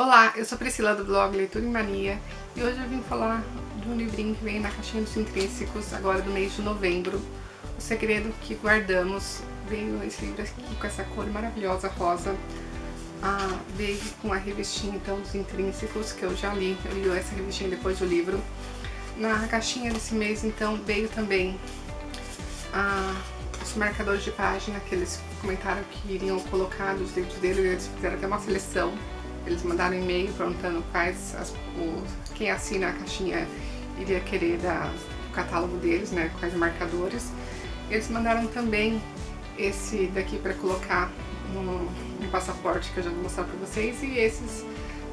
Olá, eu sou Priscila do blog Leitura em Mania e hoje eu vim falar de um livrinho que vem na caixinha dos intrínsecos agora do mês de novembro. O Segredo que Guardamos. Veio esse livro aqui com essa cor maravilhosa rosa. Veio com a revistinha então dos intrínsecos que eu já li. Eu li essa revistinha depois do livro. Na caixinha desse mês então veio também os marcadores de página que eles comentaram que iriam colocar nos livros deles. Eles fizeram até uma seleção. Eles mandaram um e-mail perguntando quem assina a caixinha iria querer o catálogo deles, né, quais marcadores. Eles mandaram também esse daqui para colocar no passaporte, que eu já vou mostrar para vocês, e esses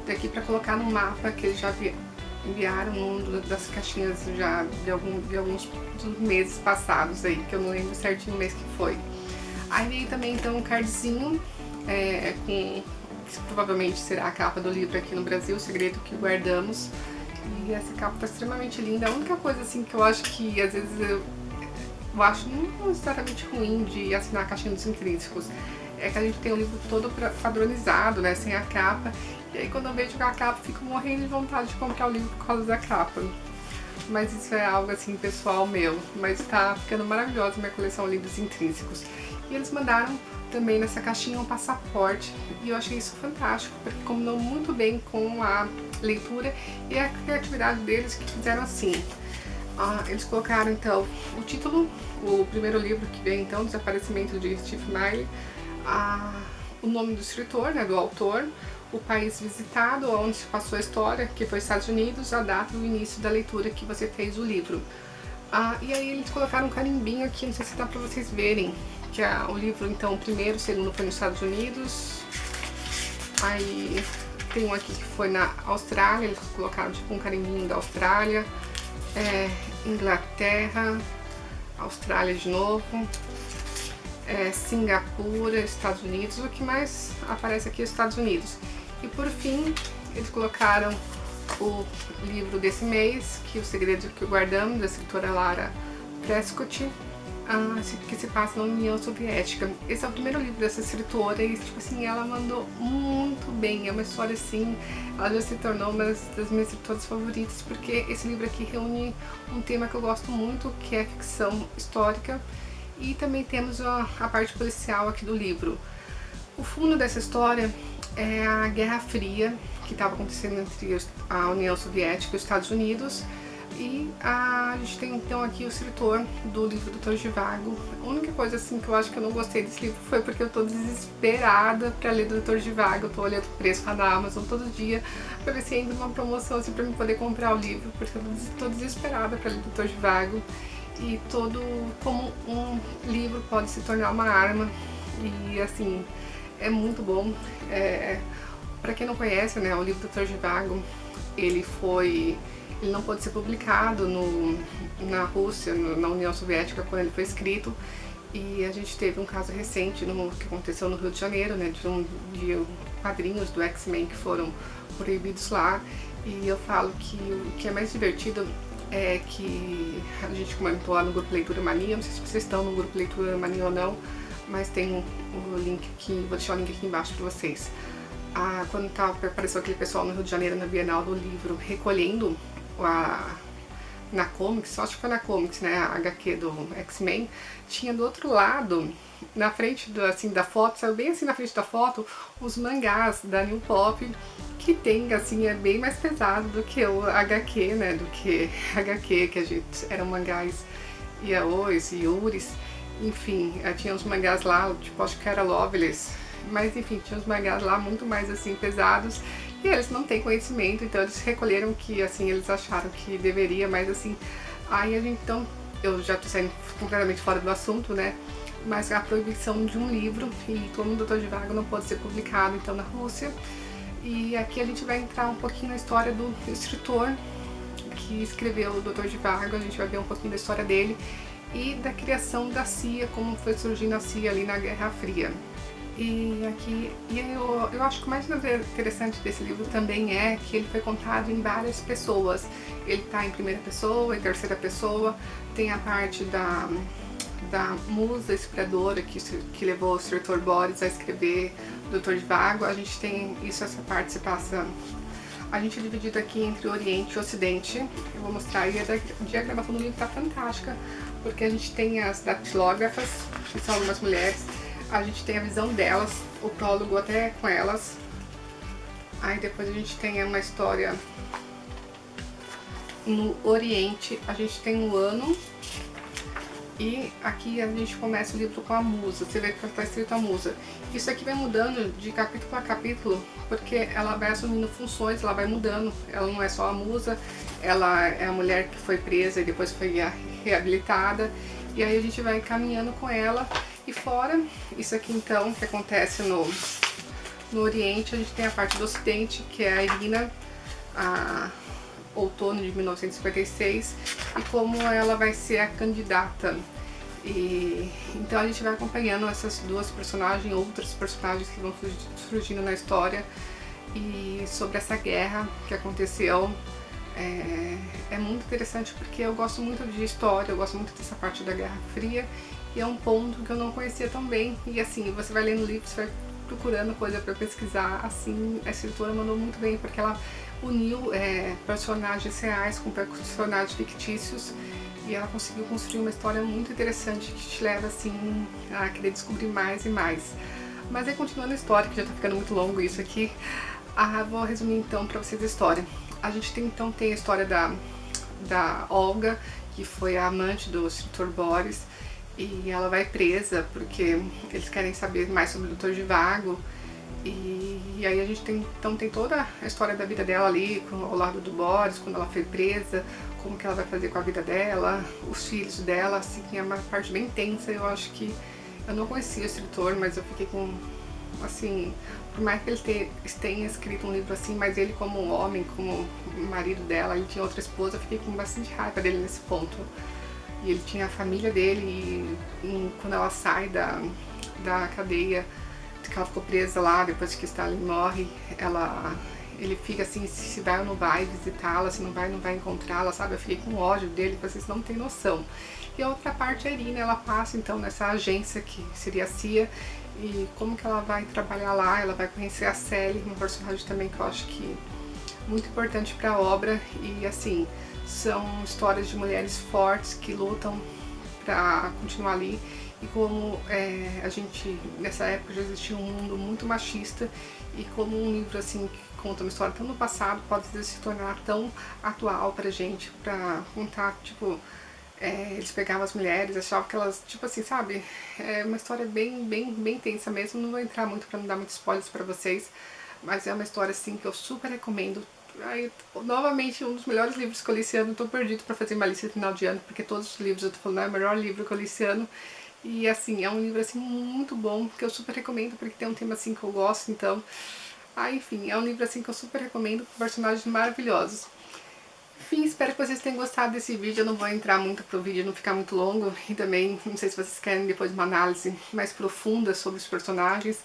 daqui para colocar no mapa que eles já enviaram numa das caixinhas já de alguns dos meses passados aí, que eu não lembro certinho o mês que foi. Aí veio também então um cardzinho com que provavelmente será a capa do livro aqui no Brasil, O Segredo que Guardamos. E essa capa tá extremamente linda. A única coisa assim que eu acho que às vezes eu acho não necessariamente ruim de assinar a caixinha dos intrínsecos é que a gente tem o livro todo padronizado, né, sem a capa. E aí quando eu vejo a capa, fico morrendo de vontade de comprar o livro por causa da capa. Mas isso é algo assim pessoal meu. Mas tá ficando maravilhosa a minha coleção de livros intrínsecos. E eles mandaram também nessa caixinha um passaporte, e eu achei isso fantástico, porque combinou muito bem com a leitura e a criatividade deles, que fizeram assim. Eles colocaram então o título, o primeiro livro que vem então, Desaparecimento de Stephen Miley, o nome do escritor, né, do autor, o país visitado, onde se passou a história, que foi Estados Unidos, a data do início da leitura que você fez o livro. E aí eles colocaram um carimbinho aqui, não sei se dá pra vocês verem, que o livro, então, o primeiro, o segundo foi nos Estados Unidos. Aí tem um aqui que foi na Austrália, eles colocaram tipo um carimbinho da Austrália, Inglaterra, Austrália de novo, Singapura, Estados Unidos. O que mais aparece aqui é os Estados Unidos. E por fim, eles colocaram o livro desse mês, que é O Segredo que Guardamos, da escritora Lara Prescott, que se passa na União Soviética. Esse é o primeiro livro dessa escritora e, tipo assim, ela mandou muito bem. É uma história assim, ela já se tornou uma das minhas escritoras favoritas, porque esse livro aqui reúne um tema que eu gosto muito, que é ficção histórica, e também temos a parte policial aqui do livro. O fundo dessa história é a Guerra Fria, que estava acontecendo entre a União Soviética e os Estados Unidos. E a gente tem então aqui o escritor do livro Doutor Zhivago. A única coisa assim que eu acho que eu não gostei desse livro foi porque eu tô desesperada pra ler do Doutor Zhivago. Eu tô olhando o preço lá na Amazon todo dia pra ver se ainda uma promoção assim pra mim poder comprar o livro, porque eu tô desesperada pra ler do Doutor Zhivago. E como um livro pode se tornar uma arma, e assim, é muito bom. Pra quem não conhece, né, o livro Doutor Zhivago, ele não pôde ser publicado na Rússia, na União Soviética, quando ele foi escrito. E a gente teve um caso recente que aconteceu no Rio de Janeiro, né, de quadrinhos do X-Men que foram proibidos lá. E eu falo que o que é mais divertido é que a gente comentou lá no grupo Leitura Mania, não sei se vocês estão no grupo Leitura Mania ou não, mas tem o link aqui, vou deixar o link aqui embaixo para vocês. Quando apareceu aquele pessoal no Rio de Janeiro, na Bienal do Livro, recolhendo na Comics, acho que foi na Comics, né, a HQ do X-Men, tinha do outro lado, na frente da foto, saiu bem assim na frente da foto, os mangás da New Pop, que tem, assim, é bem mais pesado do que o HQ, né, do que HQ, que a gente, eram mangás yaois, yuris, enfim, tinha uns mangás lá, tipo, acho que era Loveless, mas enfim, tinha uns mangás lá muito mais, assim, pesados. E eles não têm conhecimento, então eles recolheram que, assim, eles acharam que deveria, mas assim, aí a gente, então, eu já tô saindo completamente fora do assunto, né, mas a proibição de um livro, e como o Doutor Zhivago não pode ser publicado, então, na Rússia. E aqui a gente vai entrar um pouquinho na história do escritor que escreveu o Doutor Zhivago, a gente vai ver um pouquinho da história dele e da criação da CIA, como foi surgindo a CIA ali na Guerra Fria. E aqui, eu acho que o mais interessante desse livro também é que ele foi contado em várias pessoas. Ele está em primeira pessoa, em terceira pessoa, tem a parte da musa inspiradora que levou o escritor Borges a escrever Doutor Zhivago. A gente tem isso, essa parte se passa... A gente é dividido aqui entre Oriente e Ocidente. Eu vou mostrar aí, a diagramação do livro tá fantástica, porque a gente tem as datilógrafas, que são algumas mulheres, a gente tem a visão delas, o prólogo até com elas. Aí depois a gente tem uma história no Oriente, a gente tem um ano, e aqui a gente começa o livro com a musa. Você vê que está escrito a musa. Isso aqui vai mudando de capítulo a capítulo, porque ela vai assumindo funções, ela vai mudando. Ela não é só a musa, ela é a mulher que foi presa e depois foi reabilitada. E aí a gente vai caminhando com ela. E fora isso aqui então, que acontece no Oriente, a gente tem a parte do Ocidente, que é a Irina, a outono de 1956, e como ela vai ser a candidata. E então a gente vai acompanhando essas duas personagens, outras personagens que vão surgindo na história, e sobre essa guerra que aconteceu. É muito interessante porque eu gosto muito de história, eu gosto muito dessa parte da Guerra Fria, e é um ponto que eu não conhecia tão bem. E assim, você vai lendo o livro, você vai procurando coisa para pesquisar. Assim, a escritora mandou muito bem, porque ela uniu personagens reais com personagens fictícios, e ela conseguiu construir uma história muito interessante que te leva assim a querer descobrir mais e mais. Mas aí, continuando a história, que já tá ficando muito longo isso aqui, vou resumir então para vocês a história. A gente tem a história da Olga, que foi a amante do escritor Borges, e ela vai presa porque eles querem saber mais sobre o Doutor Zhivago. E aí a gente tem toda a história da vida dela ali, ao lado do Borges, quando ela foi presa, como que ela vai fazer com a vida dela, os filhos dela, assim, é uma parte bem tensa. Eu acho que, eu não conhecia o escritor, mas eu fiquei com, assim, por mais que ele tenha escrito um livro assim, mas ele como um homem, como marido dela, ele tinha outra esposa, eu fiquei com bastante raiva dele nesse ponto. E ele tinha a família dele, e quando ela sai da cadeia, que ela ficou presa lá, depois que Stalin morre, ele fica assim, se vai ou não vai visitá-la, se não vai encontrá-la, sabe? Eu fiquei com ódio dele, vocês não têm noção. E a outra parte, a Irina, ela passa então nessa agência que seria a CIA, e como que ela vai trabalhar lá, ela vai conhecer a Sally, uma personagem também que eu acho que muito importante para a obra. E assim, são histórias de mulheres fortes que lutam para continuar ali. E como a gente, nessa época já existia um mundo muito machista, e como um livro assim que conta uma história tão no passado pode se tornar tão atual pra gente, pra contar, tipo, eles pegavam as mulheres, achavam que elas, tipo assim, sabe, é uma história bem tensa mesmo. Não vou entrar muito pra não dar muitos spoilers pra vocês, mas é uma história assim que eu super recomendo. Aí, novamente, um dos melhores livros que eu li esse ano. Eu tô perdido pra fazer uma lista de final de ano, porque todos os livros eu tô falando, é o melhor livro que eu li esse ano. E assim, é um livro assim muito bom, que eu super recomendo, porque tem um tema assim que eu gosto, então... enfim, é um livro assim que eu super recomendo, com personagens maravilhosos. Enfim, espero que vocês tenham gostado desse vídeo. Eu não vou entrar muito pro vídeo, não ficar muito longo, e também, não sei se vocês querem depois uma análise mais profunda sobre os personagens.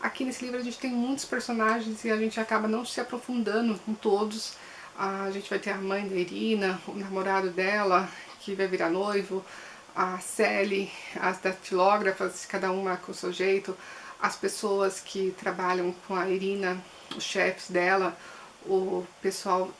Aqui nesse livro a gente tem muitos personagens e a gente acaba não se aprofundando em todos. A gente vai ter a mãe da Irina, o namorado dela, que vai virar noivo, a Sally, as datilógrafas, cada uma com o seu jeito, as pessoas que trabalham com a Irina, os chefes dela, o pessoal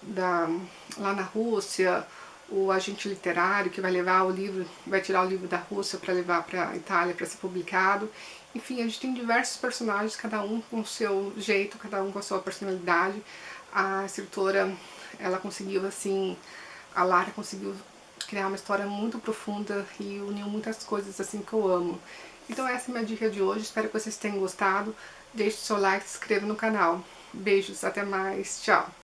lá na Rússia, o agente literário que vai levar o livro, vai tirar o livro da Rússia para levar para a Itália para ser publicado. Enfim, a gente tem diversos personagens, cada um com o seu jeito, cada um com a sua personalidade. A escritora, ela conseguiu assim, a Lara conseguiu criar uma história muito profunda e uniu muitas coisas assim que eu amo. Então essa é a minha dica de hoje, espero que vocês tenham gostado. Deixe o seu like, se inscreva no canal. Beijos, até mais, tchau!